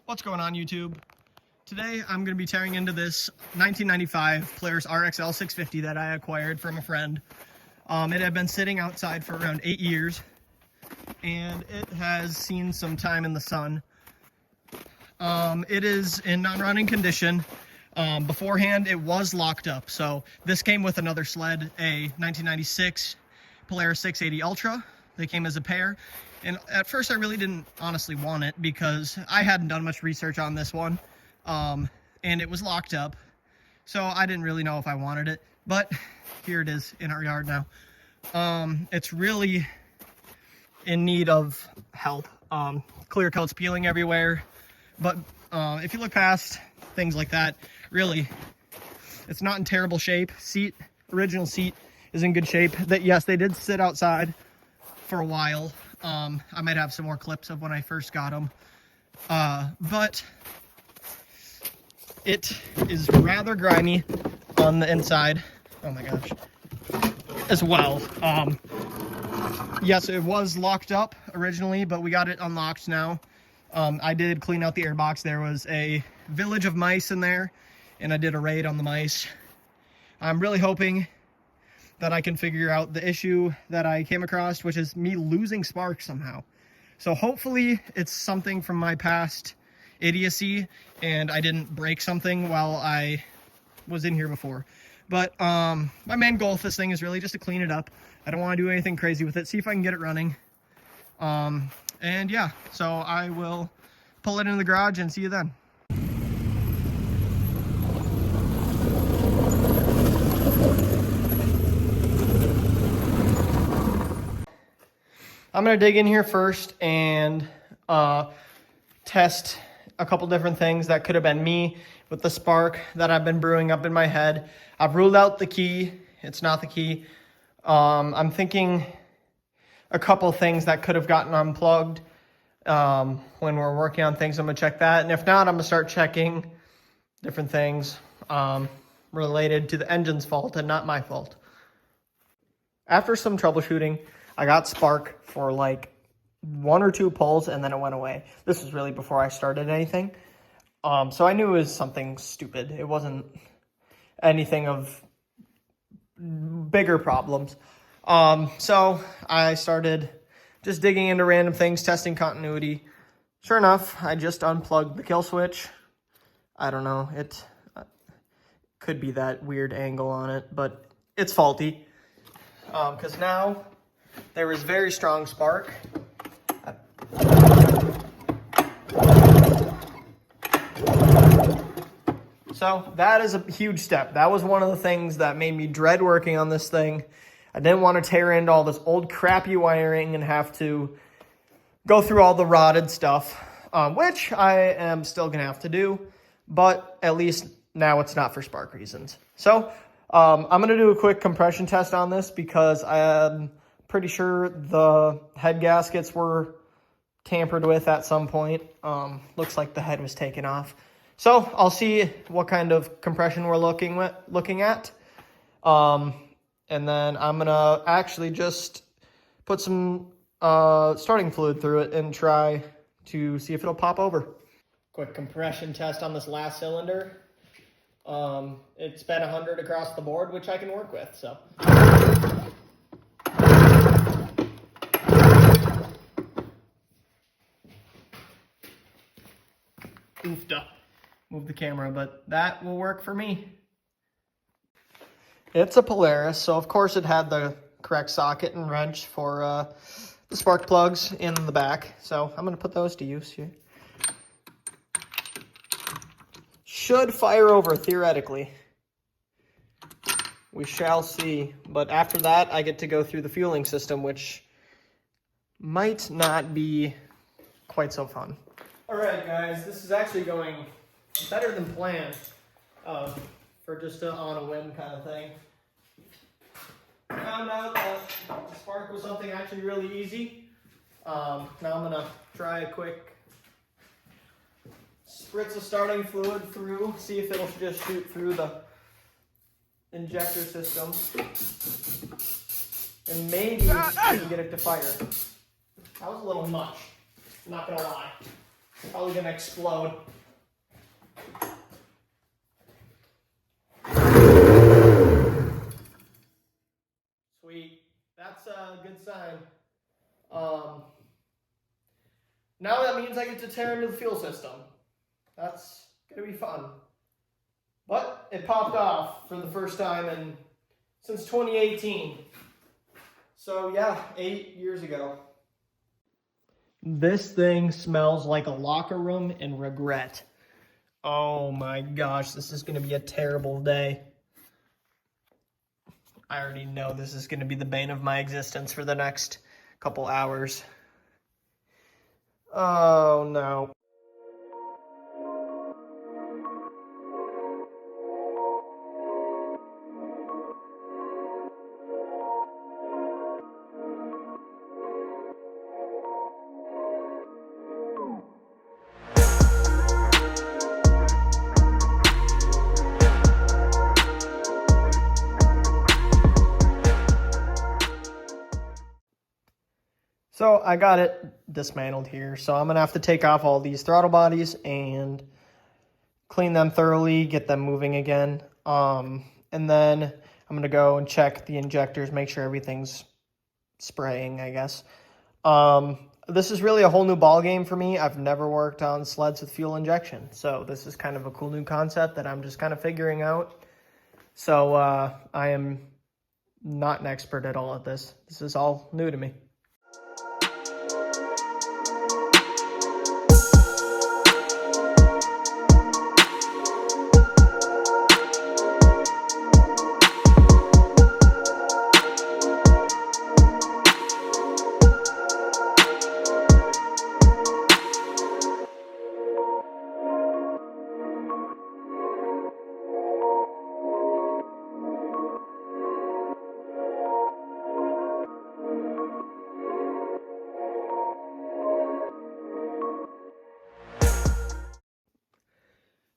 What's going on, YouTube? Today I'm going to be tearing into this 1995 Polaris RXL 650 that I acquired from a friend. It had been sitting outside for around 8 years, and it has seen some time in the sun. It is in non-running condition. Beforehand, it was locked up. So this came with another sled, a 1996 Polaris 680 Ultra. They came as a pair. And at first I really didn't honestly want it because I hadn't done much research on this one. And it was locked up. So I didn't really know if I wanted it, but here it is in our yard now. It's really in need of help. Clear coat's peeling everywhere. But if you look past things like that, really, it's not in terrible shape. Original seat is in good shape. Yes, they did sit outside for a while. I might have some more clips of when I first got them. But it is rather grimy on the inside. Oh my gosh. As well. Yes, it was locked up originally, but we got it unlocked now. I did clean out the airbox. There was a village of mice in there, and I did a raid on the mice. I'm really hoping that I can figure out the issue that I came across, which is me losing spark somehow. So hopefully it's something from my past idiocy and I didn't break something while I was in here before. But my main goal with this thing is really just to clean it up. I don't want to do anything crazy with it, see if I can get it running. And yeah, so I will pull it into the garage and see you then. I'm going to dig in here first and test a couple different things that could have been me with the spark that I've been brewing up in my head. I've ruled out the key. It's not the key. I'm thinking a couple things that could have gotten unplugged when we're working on things. I'm going to check that. And if not, I'm going to start checking different things related to the engine's fault and not my fault. After some troubleshooting, I got spark for like 1 or 2 pulls and then it went away. This was really before I started anything. So I knew it was something stupid. It wasn't anything of bigger problems. So I started just digging into random things, testing continuity. Sure enough, I just unplugged the kill switch. I don't know, it could be that weird angle on it, but it's faulty. Because now there is very strong spark. So that is a huge step. That was one of the things that made me dread working on this thing. I didn't want to tear into all this old crappy wiring and have to go through all the rotted stuff, which I am still going to have to do, but at least now it's not for spark reasons. So I'm going to do a quick compression test on this because I'm pretty sure the head gaskets were tampered with at some point. Looks like the head was taken off. So I'll see what kind of compression we're looking at. And then I'm gonna actually just put some starting fluid through it and try to see if it'll pop over. Quick compression test on this last cylinder. It's been 100 across the board, which I can work with, so. Oofda. Move the camera, but that will work for me. It's a Polaris, so of course it had the correct socket and wrench for the spark plugs in the back. So I'm going to put those to use here. Should fire over theoretically. We shall see. But after that, I get to go through the fueling system, which might not be quite so fun. Alright guys, this is actually going better than planned for just on a whim kind of thing. Found out that the spark was something actually really easy. Now I'm going to try a quick spritz of starting fluid through, see if it'll just shoot through the injector system. And maybe we can get it to fire. That was a little much, not going to lie. Probably gonna explode. Sweet. That's a good sign. Now that means I get to tear into the fuel system. That's gonna be fun. But it popped off for the first time since 2018. So yeah, 8 years ago. This thing smells like a locker room and regret. Oh my gosh, this is gonna be a terrible day. I already know this is gonna be the bane of my existence for the next couple hours. Oh no. So I got it dismantled here. So I'm gonna have to take off all these throttle bodies and clean them thoroughly, get them moving again. And then I'm gonna go and check the injectors, make sure everything's spraying, I guess. This is really a whole new ball game for me. I've never worked on sleds with fuel injection. So this is kind of a cool new concept that I'm just kind of figuring out. So I am not an expert at all at this. This is all new to me.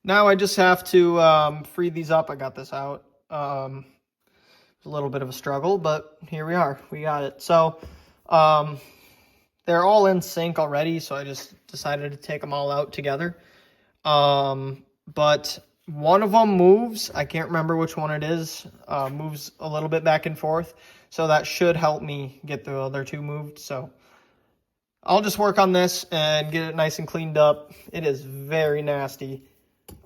Now I just have to free these up. I got this out. It's a little bit of a struggle, but here we are. We got it. So they're all in sync already, so I just decided to take them all out together. But one of them moves. I can't remember which one it is. Moves a little bit back and forth. So that should help me get the other two moved. So I'll just work on this and get it nice and cleaned up. It is very nasty.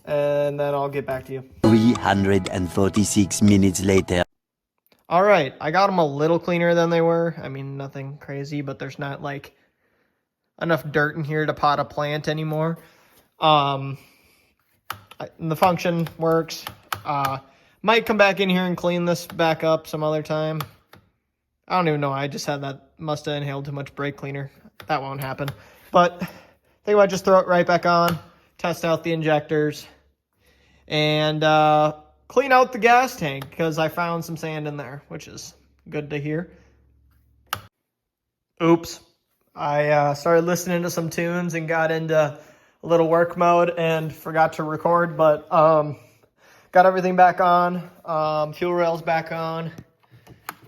And then I'll get back to you. 346 minutes later. All right, I got them a little cleaner than they were. I mean, nothing crazy, but there's not like enough dirt in here to pot a plant anymore. The function works. Might come back in here and clean this back up some other time. I don't even know. I just had that, must have inhaled too much brake cleaner. That won't happen. But I think I might just throw it right back on, test out the injectors, and clean out the gas tank because I found some sand in there, which is good to hear. Oops. I started listening to some tunes and got into a little work mode and forgot to record, but got everything back on, fuel rails back on.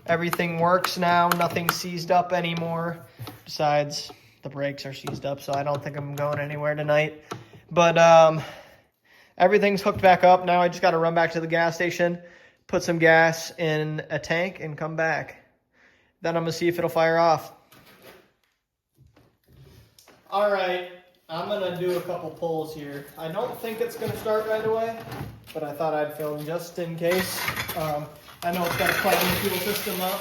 Everything works now, nothing's seized up anymore, besides the brakes are seized up, so I don't think I'm going anywhere tonight. But everything's hooked back up. Now I just got to run back to the gas station, put some gas in a tank, and come back. Then I'm going to see if it'll fire off. All right, I'm going to do a couple pulls here. I don't think it's going to start right away, but I thought I'd film just in case. I know it's got to quieten the fuel system up,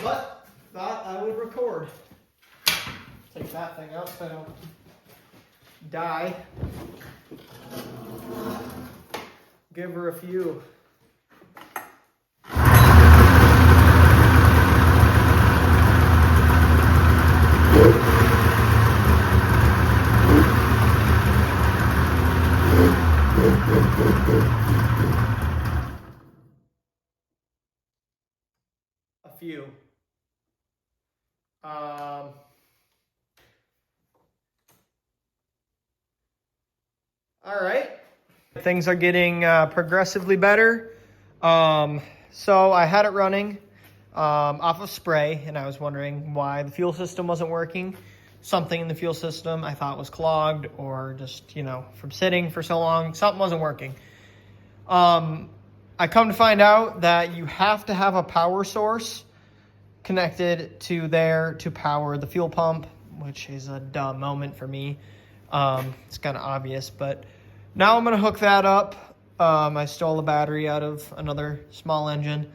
but thought I would record. Take that thing out so I don't die. Give her a few. A few. All right. Things are getting progressively better. So I had it running off of spray, and I was wondering why the fuel system wasn't working. something in the fuel system I thought was clogged, or just, you know, from sitting for so long, something wasn't working. I come to find out that you have to have a power source connected to there to power the fuel pump, which is a dumb moment for me. It's kind of obvious, but now I'm going to hook that up. I stole a battery out of another small engine.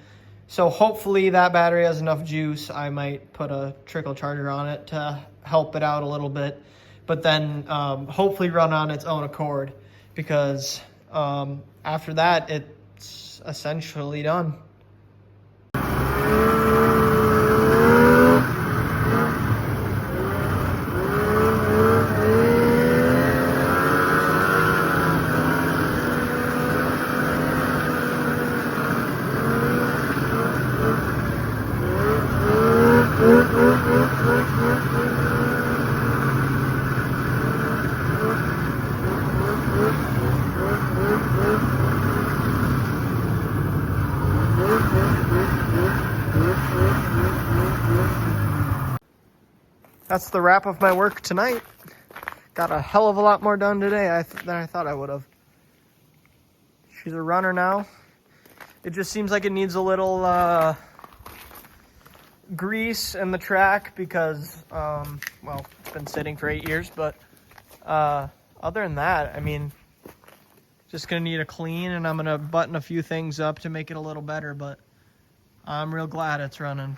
So hopefully that battery has enough juice. I might put a trickle charger on it to help it out a little bit, but then hopefully run on its own accord, because after that, it's essentially done. That's the wrap of my work tonight. Got a hell of a lot more done today than I thought I would have. She's a runner now. It just seems like it needs a little grease in the track because, well, it's been sitting for 8 years. But other than that, I mean, just going to need a clean, and I'm going to button a few things up to make it a little better. But I'm real glad it's running.